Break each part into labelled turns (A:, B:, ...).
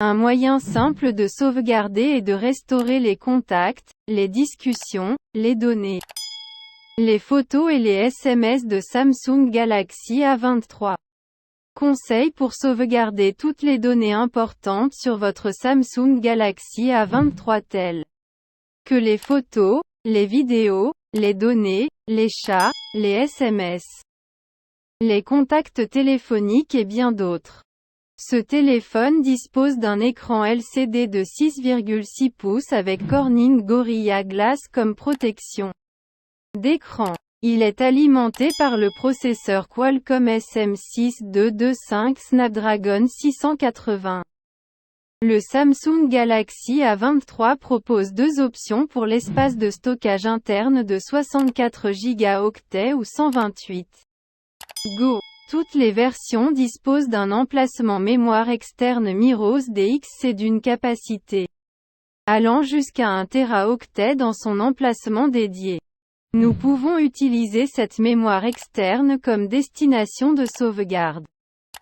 A: Un moyen simple de sauvegarder et de restaurer les contacts, les discussions, les données, les photos et les SMS de Samsung Galaxy A23. Conseils pour sauvegarder toutes les données importantes sur votre Samsung Galaxy A23 telles que les photos, les vidéos, les données, les chats, les SMS, les contacts téléphoniques et bien d'autres. Ce téléphone dispose d'un écran LCD de 6,6 pouces avec Corning Gorilla Glass comme protection d'écran. Il est alimenté par le processeur Qualcomm SM62225 Snapdragon 680. Le Samsung Galaxy A23 propose deux options pour l'espace de stockage interne de 64 Go ou 128 Go. Toutes les versions disposent d'un emplacement mémoire externe MIROS DX et d'une capacité allant jusqu'à 1 Teraoctet dans son emplacement dédié. Nous pouvons utiliser cette mémoire externe comme destination de sauvegarde.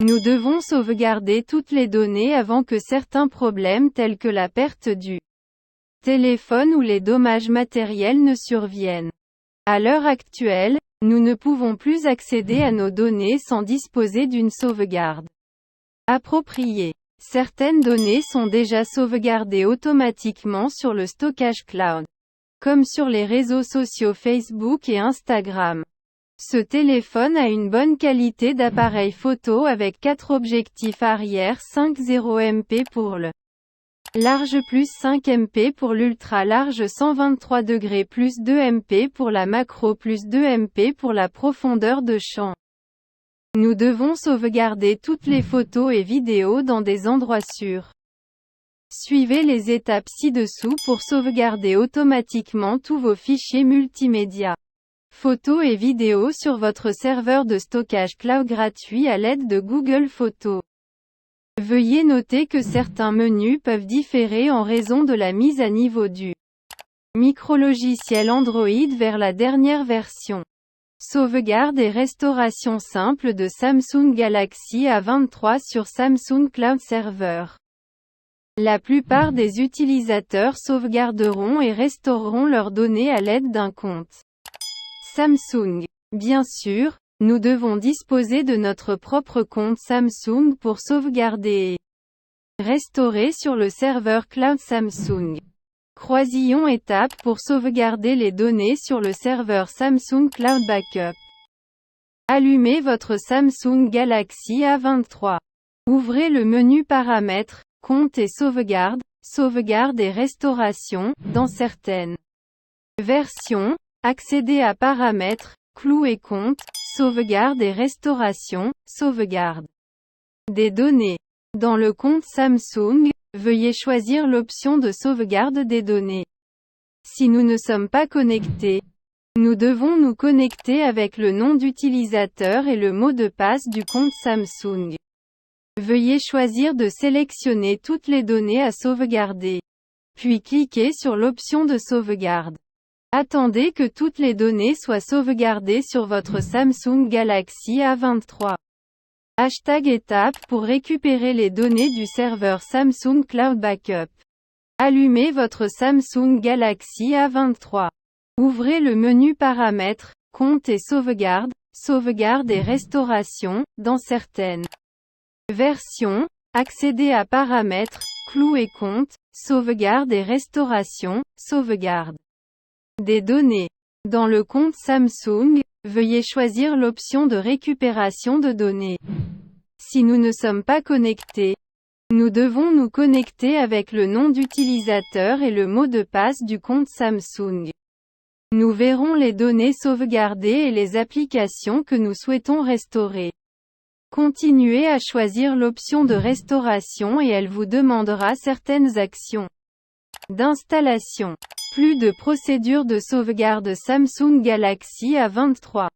A: Nous devons sauvegarder toutes les données avant que certains problèmes tels que la perte du téléphone ou les dommages matériels ne surviennent. À l'heure actuelle, nous ne pouvons plus accéder à nos données sans disposer d'une sauvegarde appropriée. Certaines données sont déjà sauvegardées automatiquement sur le stockage cloud, comme sur les réseaux sociaux Facebook et Instagram. Ce téléphone a une bonne qualité d'appareil photo avec 4 objectifs arrière 50 MP pour le large plus 5 MP pour l'ultra large 123 degrés plus 2 MP pour la macro plus 2 MP pour la profondeur de champ. Nous devons sauvegarder toutes les photos et vidéos dans des endroits sûrs. Suivez les étapes ci-dessous pour sauvegarder automatiquement tous vos fichiers multimédia, photos et vidéos sur votre serveur de stockage cloud gratuit à l'aide de Google Photos. Veuillez noter que certains menus peuvent différer en raison de la mise à niveau du micrologiciel Android vers la dernière version. Sauvegarde et restauration simple de Samsung Galaxy A23 sur Samsung Cloud Server. La plupart des utilisateurs sauvegarderont et restaureront leurs données à l'aide d'un compte Samsung. Bien sûr, nous devons disposer de notre propre compte Samsung pour sauvegarder et restaurer sur le serveur cloud Samsung. Croisillons étapes pour sauvegarder les données sur le serveur Samsung Cloud Backup. Allumez votre Samsung Galaxy A23. Ouvrez le menu Paramètres, Compte et sauvegarde et restauration, dans certaines versions. Accédez à Paramètres, Clous et compte, sauvegarde et restauration, sauvegarde des données. Dans le compte Samsung, veuillez choisir l'option de sauvegarde des données. Si nous ne sommes pas connectés, nous devons nous connecter avec le nom d'utilisateur et le mot de passe du compte Samsung. Veuillez choisir de sélectionner toutes les données à sauvegarder. Puis cliquez sur l'option de sauvegarde. Attendez que toutes les données soient sauvegardées sur votre Samsung Galaxy A23. Étape pour récupérer les données du serveur Samsung Cloud Backup. Allumez votre Samsung Galaxy A23. Ouvrez le menu Paramètres, Compte et sauvegarde et restauration, dans certaines versions. Accédez à Paramètres, Clous et compte, sauvegarde et restauration, sauvegarde des données. Dans le compte Samsung, veuillez choisir l'option de récupération de données. Si nous ne sommes pas connectés, nous devons nous connecter avec le nom d'utilisateur et le mot de passe du compte Samsung. Nous verrons les données sauvegardées et les applications que nous souhaitons restaurer. Continuez à choisir l'option de restauration et elle vous demandera certaines actions d'installation. Plus de procédure de sauvegarde Samsung Galaxy A23.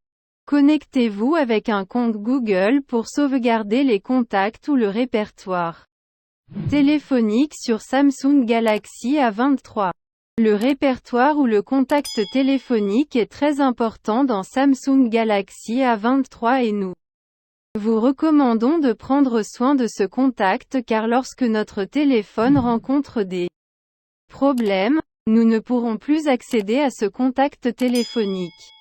A: Connectez-vous avec un compte Google pour sauvegarder les contacts ou le répertoire téléphonique sur Samsung Galaxy A23. Le répertoire ou le contact téléphonique est très important dans Samsung Galaxy A23 et nous Vous recommandons de prendre soin de ce contact car lorsque notre téléphone rencontre des problèmes, nous ne pourrons plus accéder à ce contact téléphonique.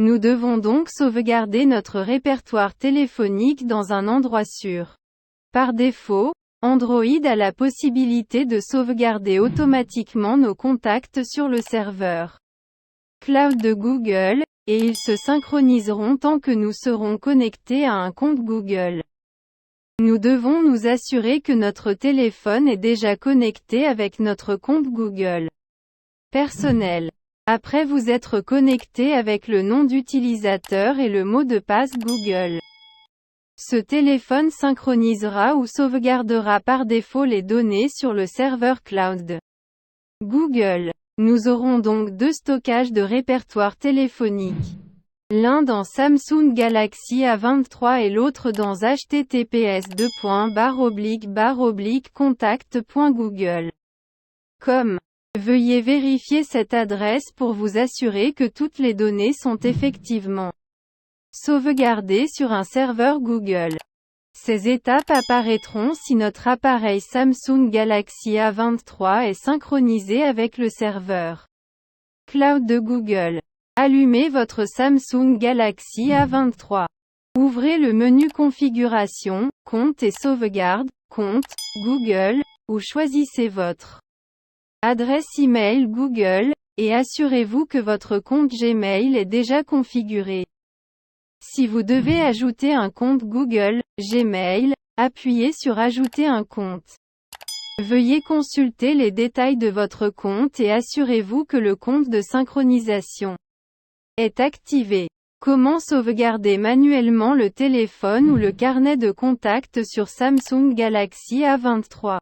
A: Nous devons donc sauvegarder notre répertoire téléphonique dans un endroit sûr. Par défaut, Android a la possibilité de sauvegarder automatiquement nos contacts sur le serveur cloud de Google, et ils se synchroniseront tant que nous serons connectés à un compte Google. Nous devons nous assurer que notre téléphone est déjà connecté avec notre compte Google personnel. Après vous être connecté avec le nom d'utilisateur et le mot de passe Google, ce téléphone synchronisera ou sauvegardera par défaut les données sur le serveur cloud de Google. Nous aurons donc deux stockages de répertoire téléphonique. L'un dans Samsung Galaxy A23 et l'autre dans https://contact.google.com. Veuillez vérifier cette adresse pour vous assurer que toutes les données sont effectivement sauvegardées sur un serveur Google. Ces étapes apparaîtront si notre appareil Samsung Galaxy A23 est synchronisé avec le serveur cloud de Google. Allumez votre Samsung Galaxy A23. Ouvrez le menu Configuration, Compte et sauvegarde, Compte, Google, ou choisissez votre adresse email Google, et assurez-vous que votre compte Gmail est déjà configuré. Si vous devez ajouter un compte Google, Gmail, appuyez sur Ajouter un compte. Veuillez consulter les détails de votre compte et assurez-vous que le compte de synchronisation est activé. Comment sauvegarder manuellement le téléphone ou le carnet de contact sur Samsung Galaxy A23?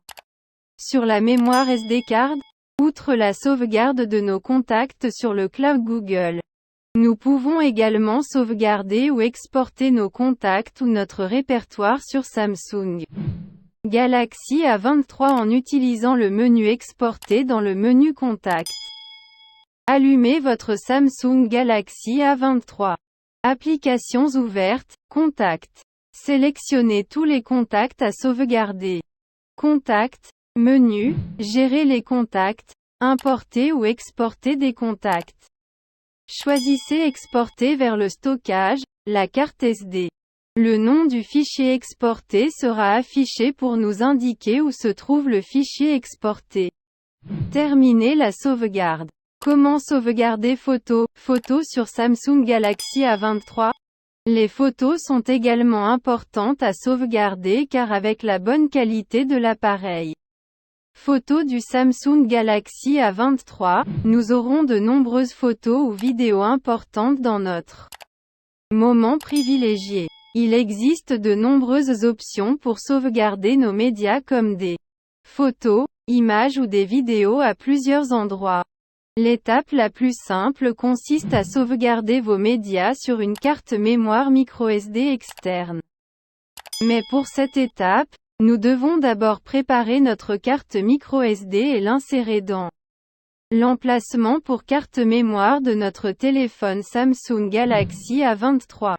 A: Sur la mémoire SD card? Outre la sauvegarde de nos contacts sur le cloud Google, nous pouvons également sauvegarder ou exporter nos contacts ou notre répertoire sur Samsung Galaxy A23 en utilisant le menu Exporter dans le menu Contact. Allumez votre Samsung Galaxy A23. Applications ouvertes, Contact. Sélectionnez tous les contacts à sauvegarder. Contact, menu, Gérer les contacts, importer ou exporter des contacts. Choisissez Exporter vers le stockage, la carte SD. Le nom du fichier exporté sera affiché pour nous indiquer où se trouve le fichier exporté. Terminez la sauvegarde. Comment sauvegarder photos sur Samsung Galaxy A23? Les photos sont également importantes à sauvegarder car avec la bonne qualité de l'appareil photo du Samsung Galaxy A23, nous aurons de nombreuses photos ou vidéos importantes dans notre moment privilégié. Il existe de nombreuses options pour sauvegarder nos médias comme des photos, images ou des vidéos à plusieurs endroits. L'étape la plus simple consiste à sauvegarder vos médias sur une carte mémoire microSD externe. Mais pour cette étape, nous devons d'abord préparer notre carte microSD et l'insérer dans l'emplacement pour carte mémoire de notre téléphone Samsung Galaxy A23.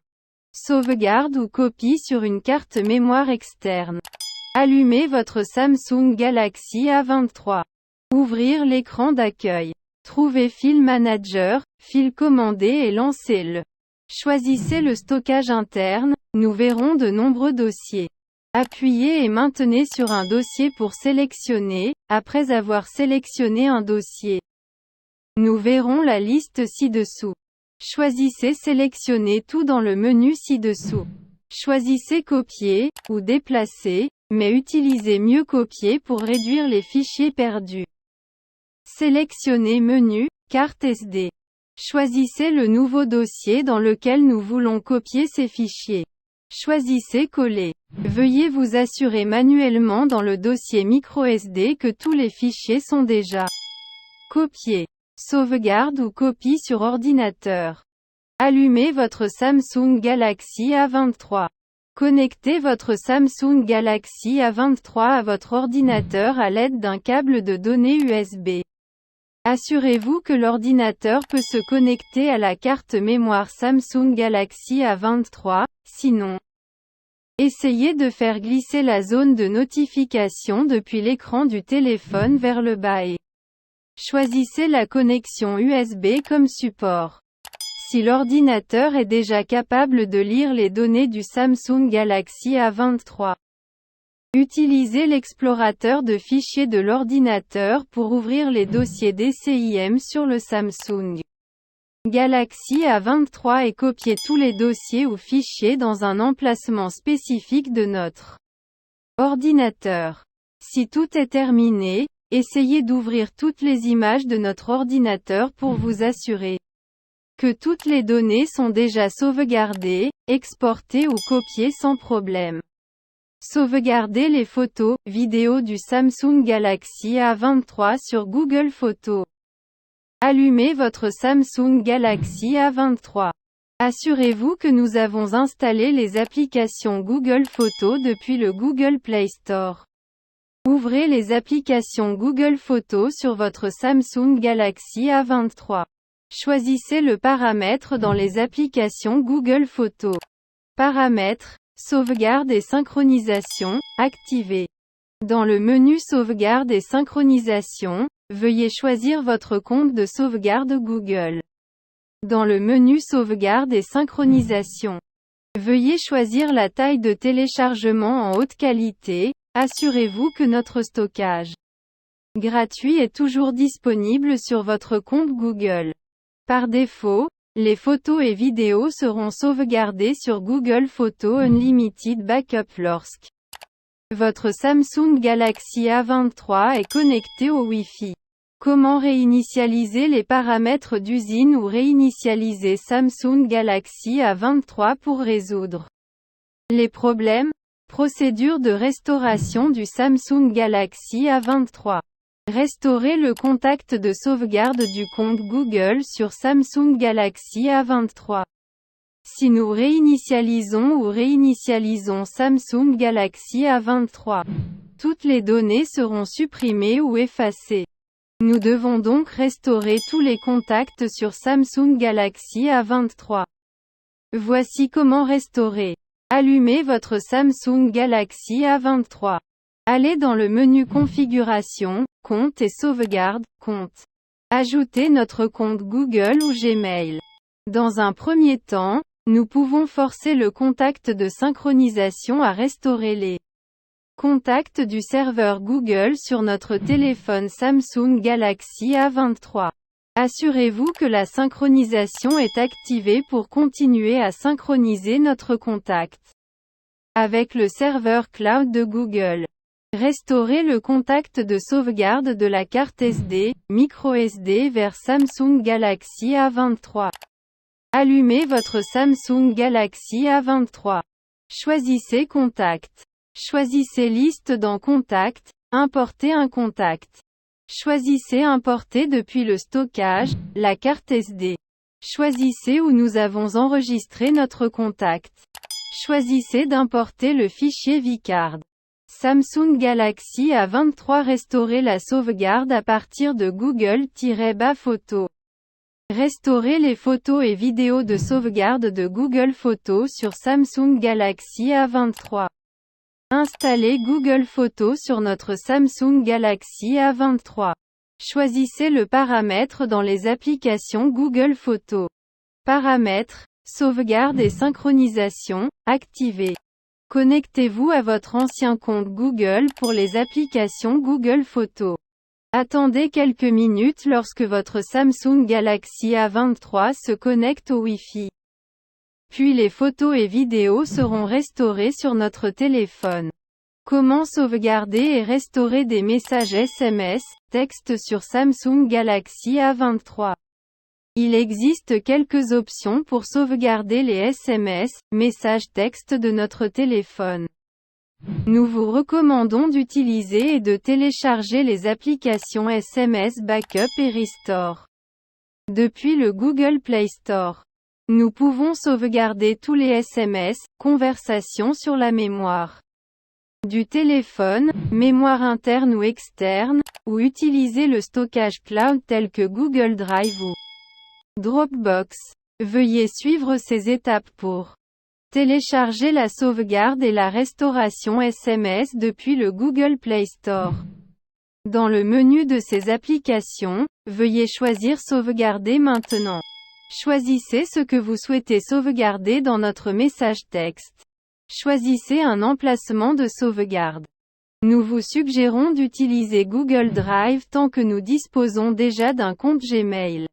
A: Sauvegarde ou copie sur une carte mémoire externe. Allumez votre Samsung Galaxy A23. Ouvrir l'écran d'accueil. Trouvez File Manager, File commandé et lancez-le. Choisissez le stockage interne, nous verrons de nombreux dossiers. Appuyez et maintenez sur un dossier pour sélectionner, après avoir sélectionné un dossier. Nous verrons la liste ci-dessous. Choisissez Sélectionner tout dans le menu ci-dessous. Choisissez Copier, ou Déplacer, mais utilisez mieux Copier pour réduire les fichiers perdus. Sélectionnez Menu, Carte SD. Choisissez le nouveau dossier dans lequel nous voulons copier ces fichiers. Choisissez Coller. Veuillez vous assurer manuellement dans le dossier microSD que tous les fichiers sont déjà copiés. Sauvegarde ou copie sur ordinateur. Allumez votre Samsung Galaxy A23. Connectez votre Samsung Galaxy A23 à votre ordinateur à l'aide d'un câble de données USB. Assurez-vous que l'ordinateur peut se connecter à la carte mémoire Samsung Galaxy A23, sinon, Essayez de faire glisser la zone de notification depuis l'écran du téléphone vers le bas et choisissez la connexion USB comme support. Si l'ordinateur est déjà capable de lire les données du Samsung Galaxy A23, utilisez l'explorateur de fichiers de l'ordinateur pour ouvrir les dossiers DCIM sur le Samsung Galaxy A23 et copier tous les dossiers ou fichiers dans un emplacement spécifique de notre ordinateur. Si tout est terminé, essayez d'ouvrir toutes les images de notre ordinateur pour vous assurer que toutes les données sont déjà sauvegardées, exportées ou copiées sans problème. Sauvegardez les photos, vidéos du Samsung Galaxy A23 sur Google Photos. Allumez votre Samsung Galaxy A23. Assurez-vous que nous avons installé les applications Google Photos depuis le Google Play Store. Ouvrez les applications Google Photos sur votre Samsung Galaxy A23. Choisissez le paramètre dans les applications Google Photos. Paramètres, sauvegarde et synchronisation, activé. Dans le menu sauvegarde et synchronisation, veuillez choisir votre compte de sauvegarde Google. Dans le menu sauvegarde et synchronisation, veuillez choisir la taille de téléchargement en haute qualité. Assurez-vous que notre stockage gratuit est toujours disponible sur votre compte Google. Par défaut, les photos et vidéos seront sauvegardées sur Google Photos Unlimited Backup lorsque votre Samsung Galaxy A23 est connecté au Wi-Fi. Comment réinitialiser les paramètres d'usine ou réinitialiser Samsung Galaxy A23 pour résoudre les problèmes? Procédure de restauration du Samsung Galaxy A23. Restaurer le contact de sauvegarde du compte Google sur Samsung Galaxy A23. Si nous réinitialisons ou réinitialisons Samsung Galaxy A23, toutes les données seront supprimées ou effacées. Nous devons donc restaurer tous les contacts sur Samsung Galaxy A23. Voici comment restaurer. Allumez votre Samsung Galaxy A23. Allez dans le menu Configuration, Compte et Sauvegarde, Compte. Ajoutez notre compte Google ou Gmail. Dans un premier temps, nous pouvons forcer le contact de synchronisation à restaurer les contacts du serveur Google sur notre téléphone Samsung Galaxy A23. Assurez-vous que la synchronisation est activée pour continuer à synchroniser notre contact avec le serveur cloud de Google. Restaurez le contact de sauvegarde de la carte SD, microSD vers Samsung Galaxy A23. Allumez votre Samsung Galaxy A23. Choisissez Contact. Choisissez Liste dans Contact, importez un contact. Choisissez Importer depuis le stockage, la carte SD. Choisissez où nous avons enregistré notre contact. Choisissez d'importer le fichier vCard. Samsung Galaxy A23 Restaurer la sauvegarde à partir de Google-Bas Photos. Restaurer les photos et vidéos de sauvegarde de Google Photos sur Samsung Galaxy A23. Installer Google Photos sur notre Samsung Galaxy A23. Choisissez le paramètre dans les applications Google Photos. Paramètres, sauvegarde et synchronisation, activé. Connectez-vous à votre ancien compte Google pour les applications Google Photos. Attendez quelques minutes lorsque votre Samsung Galaxy A23 se connecte au Wi-Fi. Puis les photos et vidéos seront restaurées sur notre téléphone. Comment sauvegarder et restaurer des messages SMS, texte sur Samsung Galaxy A23? Il existe quelques options pour sauvegarder les SMS, messages texte de notre téléphone. Nous vous recommandons d'utiliser et de télécharger les applications SMS Backup et Restore depuis le Google Play Store. Nous pouvons sauvegarder tous les SMS, conversations sur la mémoire du téléphone, mémoire interne ou externe, ou utiliser le stockage cloud tel que Google Drive ou Dropbox. Veuillez suivre ces étapes pour Téléchargez la sauvegarde et la restauration SMS depuis le Google Play Store. Dans le menu de ces applications, veuillez choisir Sauvegarder maintenant. Choisissez ce que vous souhaitez sauvegarder dans notre message texte. Choisissez un emplacement de sauvegarde. Nous vous suggérons d'utiliser Google Drive tant que nous disposons déjà d'un compte Gmail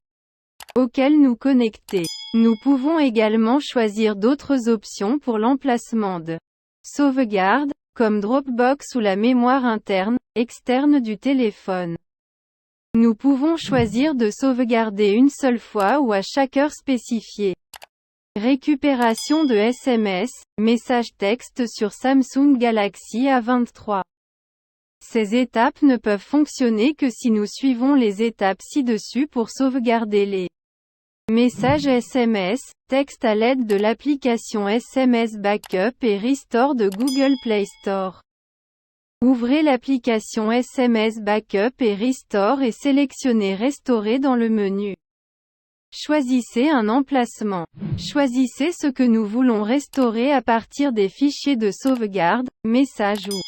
A: auquel nous connecter. Nous pouvons également choisir d'autres options pour l'emplacement de sauvegarde, comme Dropbox ou la mémoire interne, externe du téléphone. Nous pouvons choisir de sauvegarder une seule fois ou à chaque heure spécifiée. Récupération de SMS, messages texte sur Samsung Galaxy A23. Ces étapes ne peuvent fonctionner que si nous suivons les étapes ci-dessus pour sauvegarder les messages SMS, texte à l'aide de l'application SMS Backup et Restore de Google Play Store. Ouvrez l'application SMS Backup et Restore et sélectionnez Restaurer dans le menu. Choisissez un emplacement. Choisissez ce que nous voulons restaurer à partir des fichiers de sauvegarde, messages ou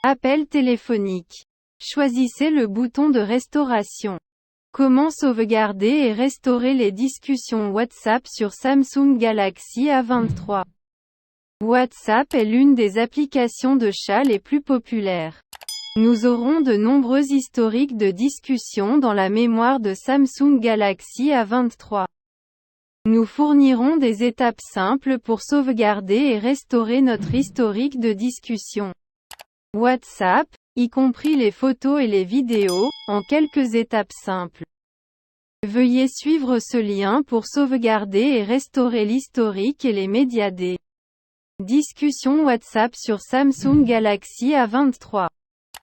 A: appels téléphoniques. Choisissez le bouton de restauration. Comment sauvegarder et restaurer les discussions WhatsApp sur Samsung Galaxy A23? WhatsApp est l'une des applications de chat les plus populaires. Nous aurons de nombreux historiques de discussions dans la mémoire de Samsung Galaxy A23. Nous fournirons des étapes simples pour sauvegarder et restaurer notre historique de discussion WhatsApp, y compris les photos et les vidéos, en quelques étapes simples. Veuillez suivre ce lien pour sauvegarder et restaurer l'historique et les médias des discussions WhatsApp sur Samsung Galaxy A23.